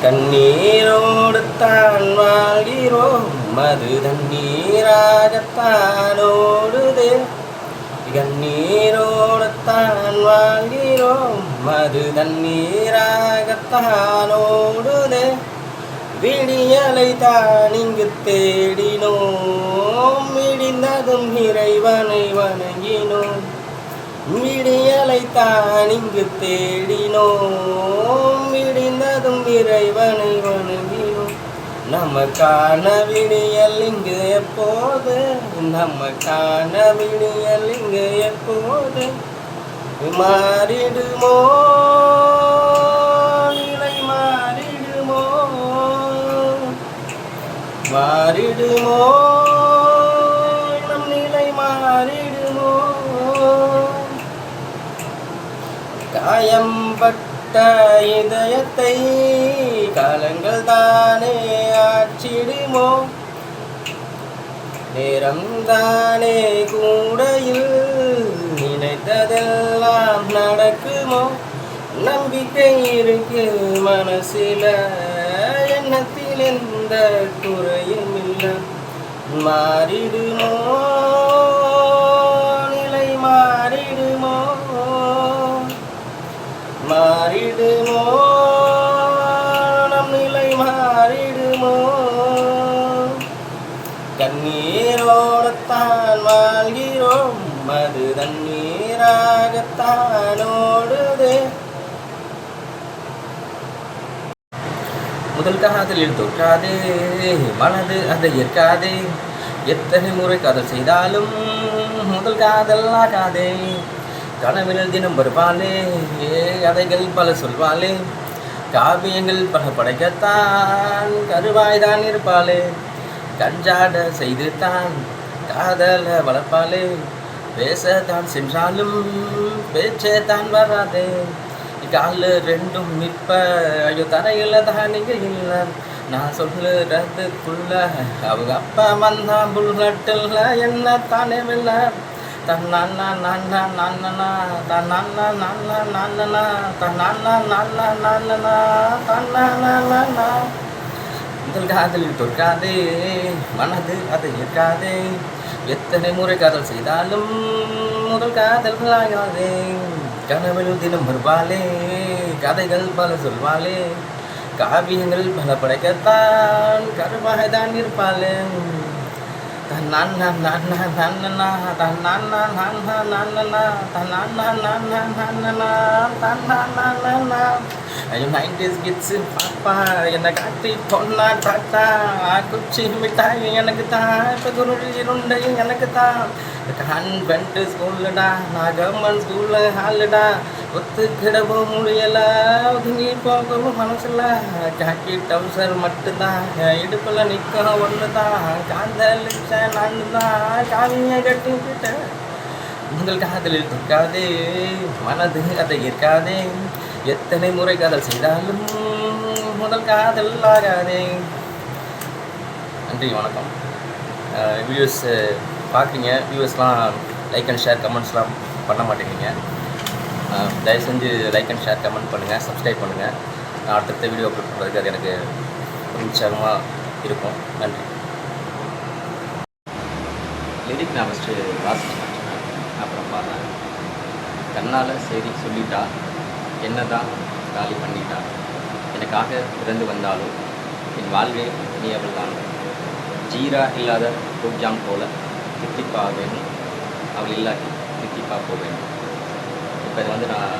கண்ணீரோடு தான் வாழ்கிறோம் மது தண்ணீராகத்தான் ஓடுதே கண்ணீரோடு தான் வாழ்கிறோம் மது தண்ணீராகத்தான் ஓடுதே விடியலை தான் இங்கு தேடினோம் விடிந்ததும் இறைவனை வணங்கினோம் விடியலை தான் இங்கு தேடினோம் விடிந்ததும் இறைவனை வணங்கினோம் நமக்கான விடியல் இங்கு எப்போது நமக்கான விடியல் இங்கு எப்போது மாறிடுமோ நிலை மாறிடுமோ மாறிடுமோ நம் நிலை மாறிடுமோ காயம்பட்ட இதயத்தை காலங்கள் தானே ஆற்றிடுமோ நேரம் தானே கூடையில் நினைத்ததெல்லாம் நடக்குமோ நம்பிக்கை இருக்கு மனசில எண்ணத்தில் எந்த குறையும் இல்லை மாறிடுமோ நிலை மாறிடுமோ மாறிடுமோ நம் நிலை மாறிடுமோ கண்ணீரோடத்தான் வாழ்கிறோம் மது தண்ணீராகத்தான் ஓடுதே முதல் காதலில் தோற்றாதே மனது அதை ஏற்காதே எத்தனை முறை காதல் செய்தாலும் முதல் காதல் ஆகாதே கனவில் தினம் வருவாளே கதைகள் பல சொல்வாளே காவியங்கள் பல படைக்கத்தான் கருவாய்தான் இருப்பாளே கஞ்சாட செய்து தான் காதல வளர்ப்பாளே பேசத்தான் சென்றாலும் பேச்சே தான் வராதே காலு ரெண்டும் நிற்ப ஐயோ தரையில் தான் நீங்க இல்லை நான் சொல்லுறதுக்குள்ள அவங்க அப்பா வந்தா புல்லட்டில் என்ன தானே இல்லை தன்னா நான்னா நான்னா தன்னா நான்னா நான்னா தன்னா நான்னா நான்னா தன்னா நான்னா முதல் காதலில் தோற்காதே மனது அதை ஏற்காதே எத்தனை முறை காதல் செய்தாலும் முதல் காதல் ஆகாதே கனவில் தினம் வருவாளே கதைகள் பல சொல்வாளே காவியங்கள் பல படைக்கத்தான் கருவாய்தான் இருப்பாளே தன்னா நான்னா நான்னா தன்னா நான்னா நான்னா தன்னா நான்னா நான்னா தன்னா ஐயோ 90s கிட்ஸு பாப்பா என்னை காட்டி பொண்ணா தாத்தா குச்சி மிட்டாய் எனக்கு தான் இப்போ குருடி உருண்டை எனக்கு தான் கான்வென்ட்டு ஸ்கூலுடா நான் கவர்மெண்ட் ஸ்கூலு ஹாலுடா ஒத்துக்கிடவும் முடியலை ஒதுங்கி போகவும் மனசில் காக்கி டவுசர் மட்டும்தான் இடுப்பில் நிற்க ஒன்று தான் காதலிச்ச நான் தான் காவியை கட்டிக்கிட்டேன் உங்கள் காதலில் தூக்காதே மனது அதை ஏற்காதே எத்தனை முறை காதல் செய்தாலும் முதல் காதல் ஆகாதே நன்றி வணக்கம் வீடியோஸ் பார்க்குறீங்க வியூவர்ஸ்லாம் லைக் அண்ட் ஷேர் கமெண்ட்ஸ்லாம் பண்ண மாட்டேங்கிறீங்க தயவு செஞ்சு லைக் அண்ட் ஷேர் கமெண்ட் பண்ணுங்கள் சப்ஸ்கிரைப் பண்ணுங்கள் நான் அடுத்தடுத்த வீடியோ அப்லோட் பண்ணுறதுக்கு அது எனக்கு உற்சாகமாக இருக்கும் நன்றி லிரிக் நான் ஃபஸ்ட்டு வாசிச்சு அப்புறம் பார்த்தேன் கண்ணால் சரி சொல்லிட்டா என்ன தான் காலி பண்ணிட்டா எனக்காக பிறந்து வந்தாலும் என் வாழ்வே நீ அவள் தான் ஜீரா இல்லாத குப்ஜாம் போல தித்திப்பா வேணும் அவள் இல்லாட்டி தித்திப்பா போவேணும் இப்போ இதை வந்து நான்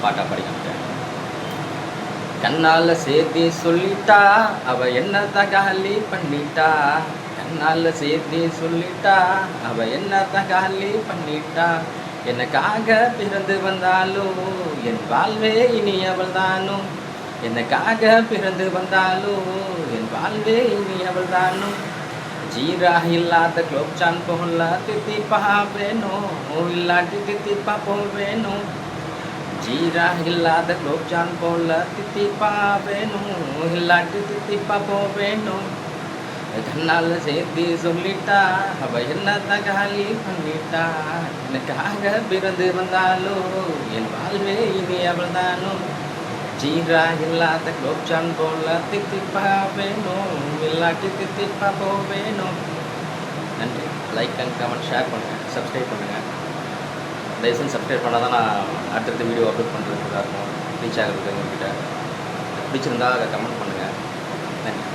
பாட்டாக படிக்கிட்டேன் கண்ணால் சேர்த்தி சொல்லிட்டா அவள் என்ன தான் காலி பண்ணிட்டா கண்ணால் சேர்த்தி சொல்லிட்டா அவள் என்ன தான் காலி பண்ணிட்டா எனக்காக பிறந்து வந்தாலும் என் வாழ்வே இனி அவள் தானும் எனக்காக பிறந்து வந்தாலும் என் வாழ்வே இனி அவள் தானும் ஜீரா இல்லாத குலோப்ஜான் போல தித்திப்பா வேணும் இல்லாட்டி தித்திப்பா போவேணும் ஜீரா இல்லாத குலோப்ஜான் போல தித்திப்பா வேணும் இல்லாட்டி தித்திப்பா போவேணும் கண்ணால் சேர்த்து சொல்லிட்டா அவ என்னதான் காலி பண்ணிட்டா எனக்காக பிறந்து வந்தாலும் என் வாழ்வே இனி அவள் தானும் ஜீரா இல்லாத குலோப்ஜான் போல தித்திப்பா வேணும், இல்லாட்டி தித்திப்பா வேணும். நன்றி. லைக் அண்ட் கமெண்ட், ஷேர் பண்ணுங்கள், சப்ஸ்கிரைப் பண்ணுங்கள். தயவுசெய்து சப்ஸ்கிரைப் பண்ணால் தான் நான் அடுத்தடுத்த வீடியோ அப்லோட் பண்ணுறதுக்காக இருக்கும், ரீச் ஆகிறது உங்கள்கிட்ட. பிடிச்சிருந்தா அதை கமெண்ட் பண்ணுங்கள். நன்றி.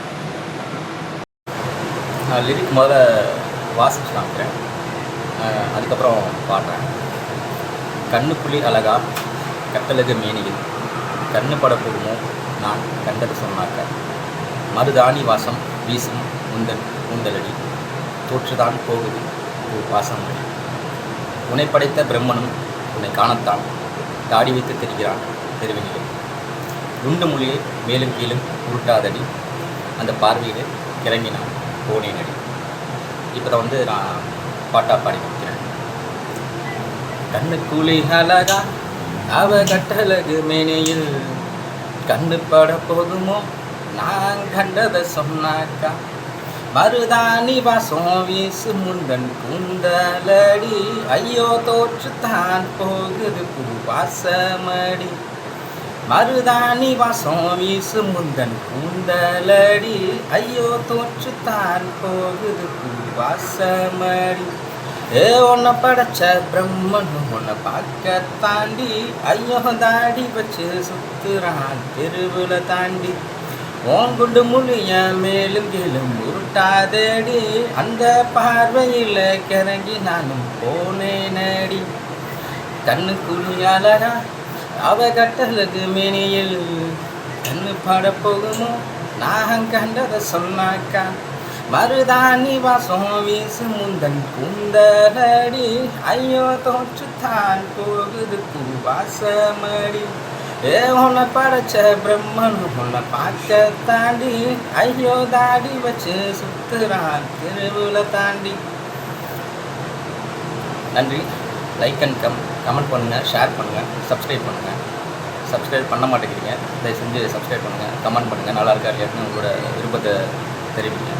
நான் லிரிக் முதல்ல வாசிச்சு காமிக்கிறேன், அதுக்கப்புறம் பாடுறேன். கண்ணுக்குழி அழகா கட்டழகு மேனியில் கண்ணு பட போடுமோ நான் கண்டது சொன்னாக்க, மருதாணி வாசம் வீசும் உந்தலடி தோற்றுதான் போகுது வாசம் அடி. உன்னை படைத்த பிரம்மனும் உன்னை காணத்தான் தாடி வைத்து தெரிகிறான் தெருவினிலே. குண்டு மொழியை மேலும் கீழும் உருட்டாதடி அந்த பார்வையிலே கிறங்கினான் போனேன் அடி. இப்போ தான் நான் பாட்டாக பாடி முடிக்கிறேன். கண்ணுக்குழி அழகா அவ கட்டழகு மேனையில் கண்ணு பட போகுமோ நான் கண்டதை சொன்னாக்கா, மருதாணி வாசம் வீசு முந்தன் கூந்தலடி ஐயோ தோற்றுத்தான் போகுது பூவாசமடி. மருதாணி வாசம் வீசு முந்தன் கூந்தலடி ஐயோ தோற்றுத்தான் போகுது பூவாசமடி. உன்னை படைச்ச பிரம்மன் உன்னை பார்க்க தாண்டி ஐயோ தாடி வச்சு சுத்துறான் தெருவில் தாண்டி. ஓங்குண்டு மொழிய மேலும் கீழும் உருட்டாதடி அந்த பார்வையில் கிறங்கி நானும் போனேனடி. கண்ணுக்குழி அழகா அவ கட்டழகு மேனியில் கண்ணு பட போகுமோ நான் கண்டதை சொன்னாக்கா, மருதாணி வாசம் வீசு முந்தன் கூந்தலடி ஐயோ தோற்றுத்தான் போகுது பூவாசமடி. உன்னை படைச்ச பிரம்மன் உன்னை பார்க்க தாண்டி ஐயோ தாடி வச்சு சுத்துறான் தெருவில் தாண்டி. நன்றி. லைக் அண்ட் கமெண்ட் பண்ணுங்கள், ஷேர் பண்ணுங்கள், சப்ஸ்கிரைப் பண்ணுங்கள். சப்ஸ்கிரைப் பண்ண மாட்டேங்கிறீங்க, தயவு செஞ்சு சப்ஸ்கிரைப் பண்ணுங்கள், கமெண்ட் பண்ணுங்கள், நல்லா இருக்கா இல்லையான்னு உங்களோட விருப்பத்தை தெரிவிங்க.